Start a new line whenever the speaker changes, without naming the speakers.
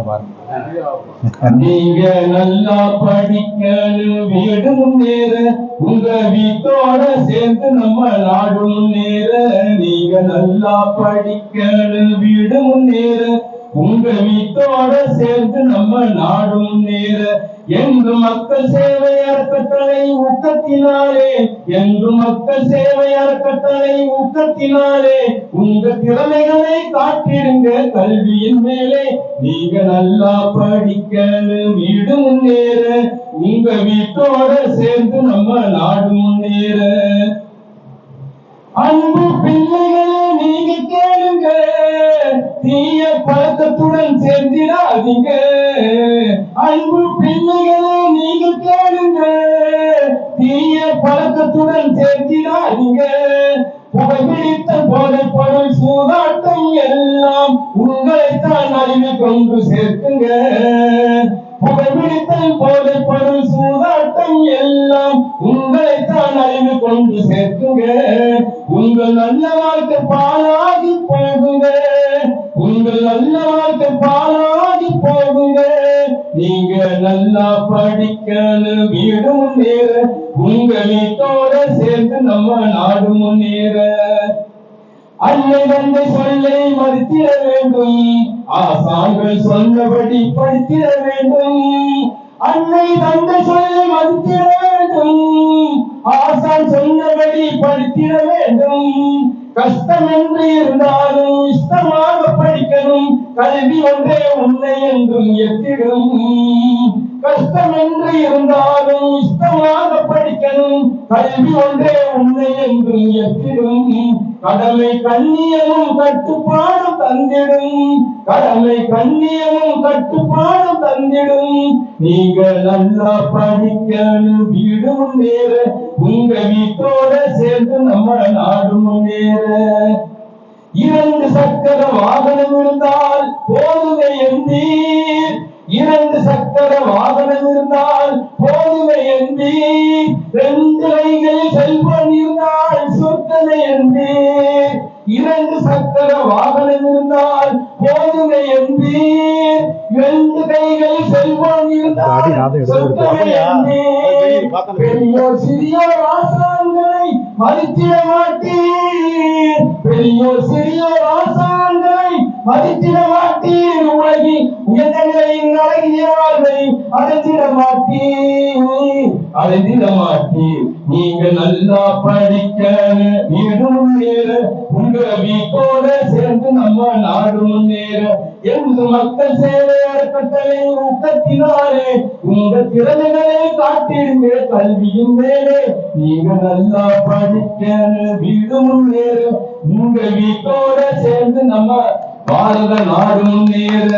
நீங்க பாருங்க.
நீங்க நல்லா படிக்கணும், வீடு முன்னேற, உங்க வீட்டோட சேர்ந்து நம்ம நாடு முன்னேற. நீங்க நல்லா படிக்கணும், வீடு முன்னேற, உங்க வீட்டோட சேர்ந்து நம்ம நாடு முன்னேற. என்று மக்கள் சேவை அறக்கட்டளை ஊக்கத்தினாலே, என்று மக்கள் சேவை அறக்கட்டளை ஊக்கத்தினாலே உங்க திறமைகளை காட்டிடுங்க கல்வியின் மேலே. நீங்க நல்லா படிக்கணும், வீடு முன்னேற, உங்க வீட்டோட சேர்ந்து நம்ம நாடு முன்னேற. அன்பு பிள்ளைகளே நீங்க கேளுங்க, தீய பழக்கத்துடன் சேர்ந்திடாதீங்க. அன்பு பிள்ளைகளே நீங்க கேளுங்க, தீய பழக்கத்துடன் சேர்ந்திடாதீங்க. புகைப்பிடித்த போதை பொருள் சூதாட்டம் எல்லாம் உங்களைத்தான் அழிவு கொண்டு சேர்த்துங்க. புகைப்பிடித்தல் போதை பொருள் சூதாட்டம் எல்லாம் உங்களைத்தான் அழிவு கொண்டு சேர்த்துங்க. உங்கள் நல்ல வாழ்க்கை பாழாகி போகுங்க, உங்கள் நல்ல வாழ்க்கை பாழாகி போகுங்க. நீங்க நல்லா படிக்கணும், வீடு முன்னேற, உங்க வீட்டோட சேர்ந்து நம்ம நாடு முன்னேற. அன்னை தந்தை சொல்லை மதித்திட வேண்டும், ஆசான்கள் சொன்னபடி படித்திட வேண்டும். அன்னை தந்தை சொல்லை மதித்திட வேண்டும், ஆசான் சொன்னபடி படித்திட வேண்டும். கஷ்டம் என்று இருந்தாலும் இஷ்டமாக படிக்கணும், கல்வி ஒன்றே உன்னை என்றும் எத்திடும். கஷ்டம் என்று இருந்தாலும் இஷ்டமாக படிக்கணும், கல்வி ஒன்றே உன்னை என்றும் எத்திடும். கடமை கண்ணியமும் கட்டுப்பாடும் தந்திடும், கடமை கண்ணியமும் கட்டுப்பாடும் தந்திடும். நீங்க நல்லா படிக்கணும், வீடு முன்னேற, உங்க வீட்டோட சேர்ந்து நம்ம நாடு முன்னேற. 2 சக்கர வாகனம் இருந்தால் போதுமை என்பீர், 2 சக்கர வாகனம் இருந்தால் போதுமை என்பீர். 2 கைகளில் செல்போன் இருந்தால் சொற்களை என்பீர். 2 சக்கர வாகனம் இருந்தால் போதுமை என்பீர். 2 கைகளில் செல்போன் இருந்தால் சொற்களை என்பீர். பெரியோர் சிறியோர் ஆசான்களை மதித்திட மாட்டீர், பெரியோர் சிறியோர் ஆசான்களை மதித்திட மாட்டீர். உலகின் உயர்ந்தங்களின் அழகிய வாழ்வை அடைந்திட மாட்டீர், அடைந்திட மாட்டீர். நீங்க நல்லா படிக்கணும், வீடு முன்னேற, உங்க வீட்டோட சேர்ந்து நம்ம நாடு முன்னேற. என்று மக்கள் சேவை அறக்கட்டளை ஊக்கத்தினாலே உங்க திறமைகளை காட்டிடுங்க கல்வியின் மேலே. நீங்க நல்லா படிக்கணும், வீடு முன்னேற, உங்க வீட்டோட சேர்ந்து நம்ம பாரத நாடு முன்னேற.